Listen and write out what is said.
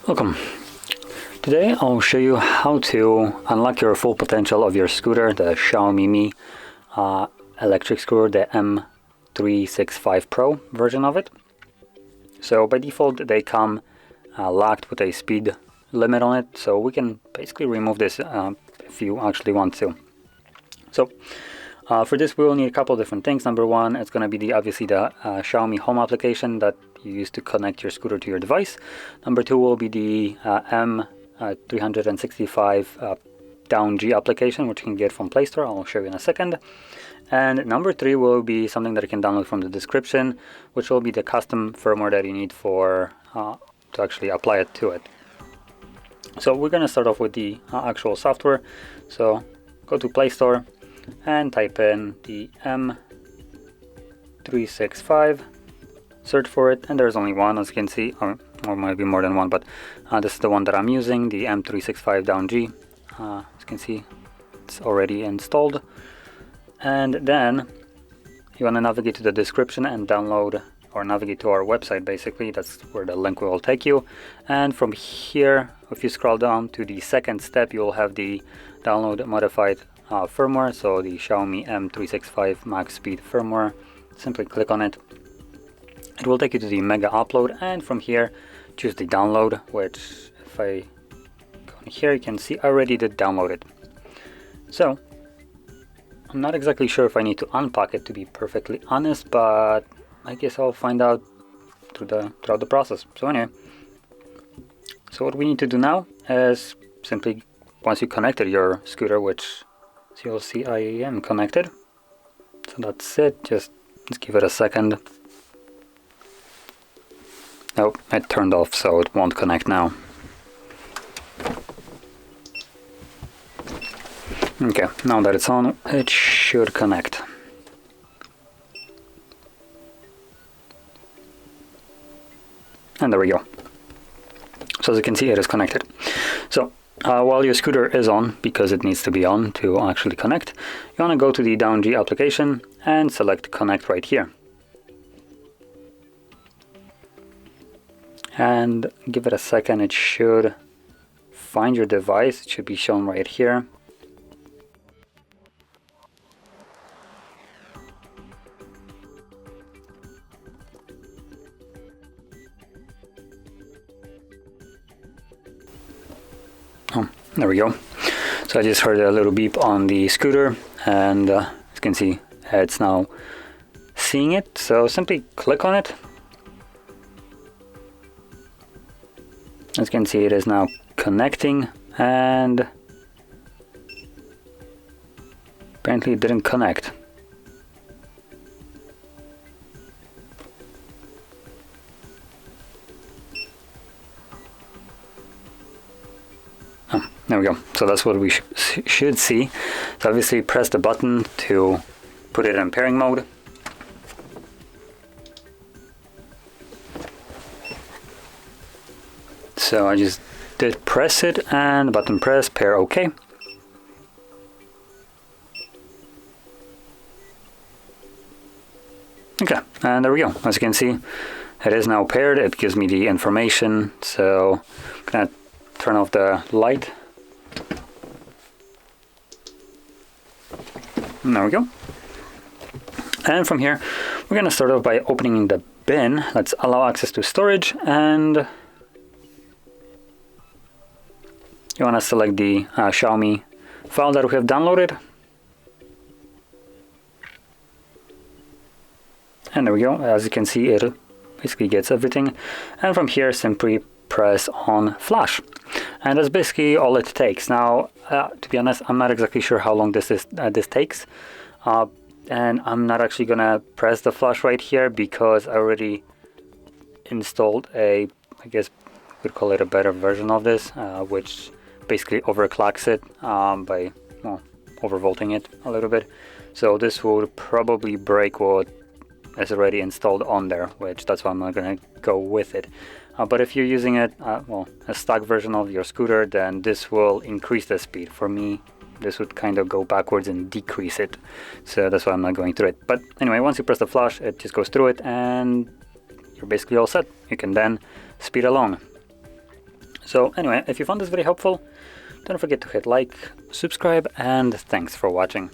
Welcome. Today I'll show you how to unlock your full potential of your scooter, the Xiaomi Mi electric scooter, the M365 Pro version of it. So by default they come locked with a speed limit on it, so we can basically remove this if you actually want to. So for this we will need a couple of different things. Number one, it's going to be obviously the Xiaomi Home application that you use to connect your scooter to your device. Number two will be the M365 Down G application, which you can get from Play Store. I'll show you in a second. And number three will be something that you can download from the description, which will be the custom firmware that you need for to actually apply it to it. So we're going to start off with the actual software. So go to Play Store and type in the M365, search for it, and there's only one, as you can see, or might be more than one, but this is the one that I'm using, the M365 Down G. As you can see, it's already installed. And then you want to navigate to the description and download, or navigate to our website. Basically that's where the link will take you, and from here if you scroll down to the second step, you'll have the download modified firmware, so the Xiaomi M365 max speed firmware. Simply click on it. It will take you to the mega upload, and from here choose the download, which if I go in here you can see I already did download it. So I'm not exactly sure if I need to unpack it, to be perfectly honest, but I guess I'll find out throughout the process. So anyway, so what we need to do now is simply, once you connected your scooter, which as you'll see I am connected, so that's it. Just give it a second. Nope, it turned off, so it won't connect now. Okay, now that it's on, it should connect. And there we go. So as you can see, it is connected. So while your scooter is on, because it needs to be on to actually connect, you want to go to the Down G application and select connect right here. And give it a second, it should find your device. It should be shown right here. Oh, there we go. So I just heard a little beep on the scooter, and as you can see, it's now seeing it. So simply click on it. As you can see, it is now connecting, and apparently it didn't connect. Oh, there we go. So that's what we should see. So obviously press the button to put it in pairing mode. So I just did press it, and button press, pair OK. Okay, and there we go. As you can see, it is now paired. It gives me the information. So I'm gonna turn off the light. And there we go. And from here, we're gonna start off by opening the bin. Let's allow access to storage, and you want to select the Xiaomi file that we have downloaded. And there we go. As you can see, it basically gets everything. And from here, simply press on flash. And that's basically all it takes. Now, to be honest, I'm not exactly sure how long this takes. And I'm not actually going to press the flash right here because I already installed I guess we could call it a better version of this, which basically overclocks it by overvolting it a little bit. So this would probably break what is already installed on there, which that's why I'm not going to go with it. But if you're using it, a stock version of your scooter, then this will increase the speed. For me, this would kind of go backwards and decrease it. So that's why I'm not going through it. But anyway, once you press the flash, it just goes through it and you're basically all set. You can then speed along. So anyway, if you found this video helpful, don't forget to hit like, subscribe, and thanks for watching.